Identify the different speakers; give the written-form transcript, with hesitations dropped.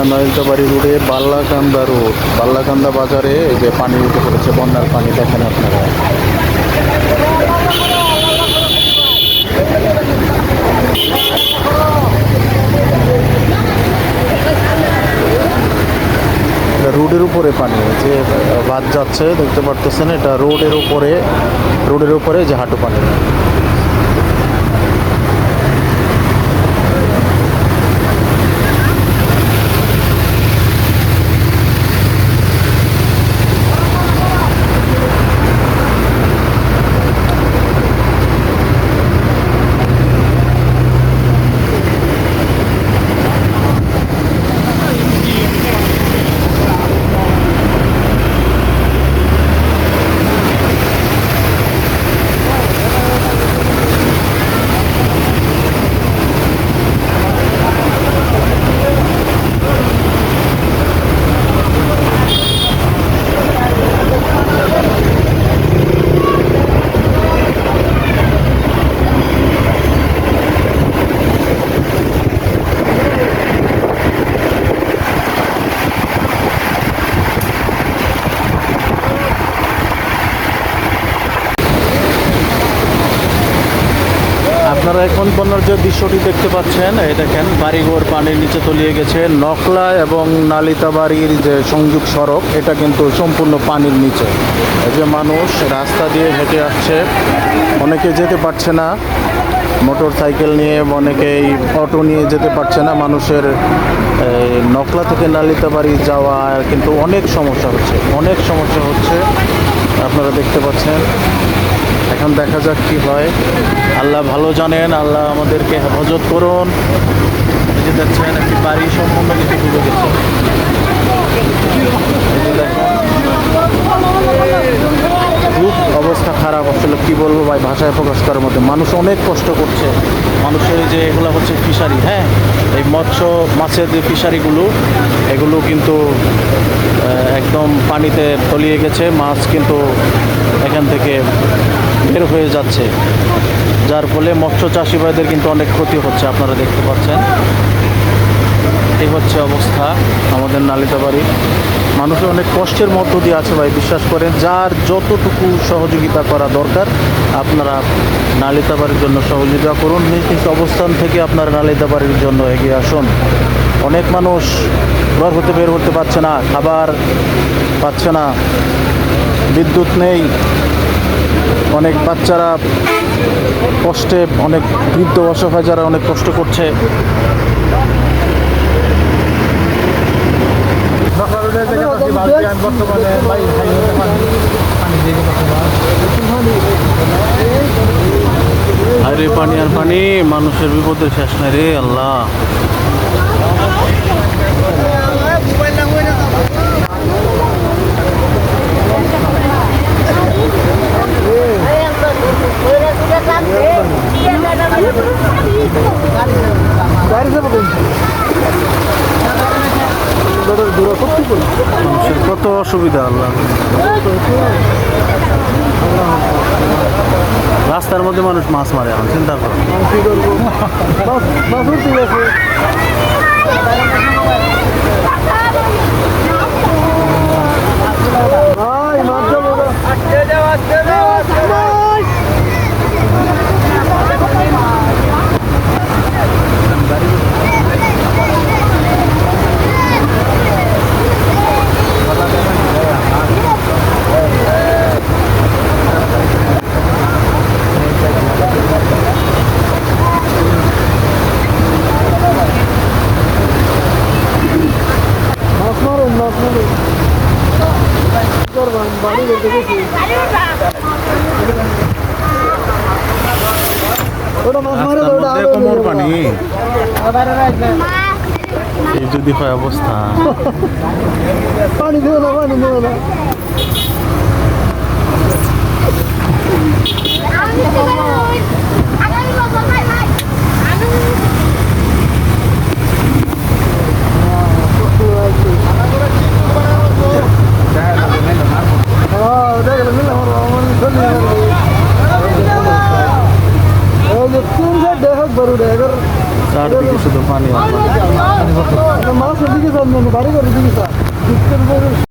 Speaker 1: নয়লতাবাড়ি রোডে বাল্লাকান্দা রোড, বাল্লাকান্দা বাজারে এই যে পানি উঠে পড়েছে, বন্যার পানি দেখেন আপনারা। রোডের উপরে পানি, যে বাদ যাচ্ছে দেখতে পারতেছেন, এটা রোডের উপরে যে হাঁটু পানি। আপনারা এখন বন্যার যে দৃশ্যটি দেখতে পাচ্ছেন, এই দেখেন বাড়িঘর পানির নিচে তলিয়ে গেছে। নকলা এবং নালিতাবাড়ির যে সংযোগ সড়ক, এটা কিন্তু সম্পূর্ণ পানির নিচে। এই যে মানুষ রাস্তা দিয়ে হেঁটে আসছে, অনেকে যেতে পারছে না মোটর সাইকেল নিয়ে, অনেকেই অটো নিয়ে যেতে পারছে না। মানুষের নকলা থেকে নালিতাবাড়ি যাওয়া কিন্তু অনেক সমস্যা হচ্ছে, আপনারা দেখতে পাচ্ছেন। এখন দেখা যাক কি হয়, আল্লাহ ভালো জানেন, আল্লাহ আমাদেরকে হেফাজত করুন। এই যে দেখছেন একটি বাড়ি সম্পূর্ণ কিছু ডুবে গেছে। খুব অবস্থা খারাপ, আসলে কি বলবো ভাই, ভাষায় প্রকাশ করার মধ্যে। মানুষ অনেক কষ্ট করছে। মানুষের যে এগুলো হচ্ছে ফিশারি, হ্যাঁ, এই মাছের যে ফিশারিগুলো, এগুলো কিন্তু একদম পানিতে তলিয়ে গেছে। মাছ কিন্তু এখান থেকে বের হয়ে যাচ্ছে, যার ফলে মৎস্য চাষি ভাইদের কিন্তু অনেক ক্ষতি হচ্ছে, আপনারা দেখতে পাচ্ছেন। এই হচ্ছে অবস্থা আমাদের নালিতাবাড়ি। মানুষের অনেক কষ্টের মধ্য দিয়ে আছে ভাই, বিশ্বাস করেন। যার যতটুকু সহযোগিতা করা দরকার, আপনারা নালিতাবাড়ির জন্য সহযোগিতা করুন। নিজ নিজ অবস্থান থেকে আপনারা নালিতাবাড়ির জন্য এগিয়ে আসুন। অনেক মানুষ ঘর হতে বের হতে পারছে না, খাবার পাচ্ছে না, বিদ্যুৎ নেই। অনেক বাচ্চারা কষ্টে, অনেক বৃদ্ধ অসহায় যারা অনেক কষ্ট করছে। আরে পানি আর পানি, মানুষের বিপদের শেষ নাই রে আল্লাহ। কত অসুবিধা আল্লাহ। রাস্তার মধ্যে মানুষ মাছ মারে, এখন চিন্তা করো। কোমর পানি, এই যদি হয় অবস্থা। পানি দেবো না, পানি দেবো না। চারদিকে শুধু পানি আর পানি।
Speaker 2: মানুষের দিকে বাড়ি করে দিকে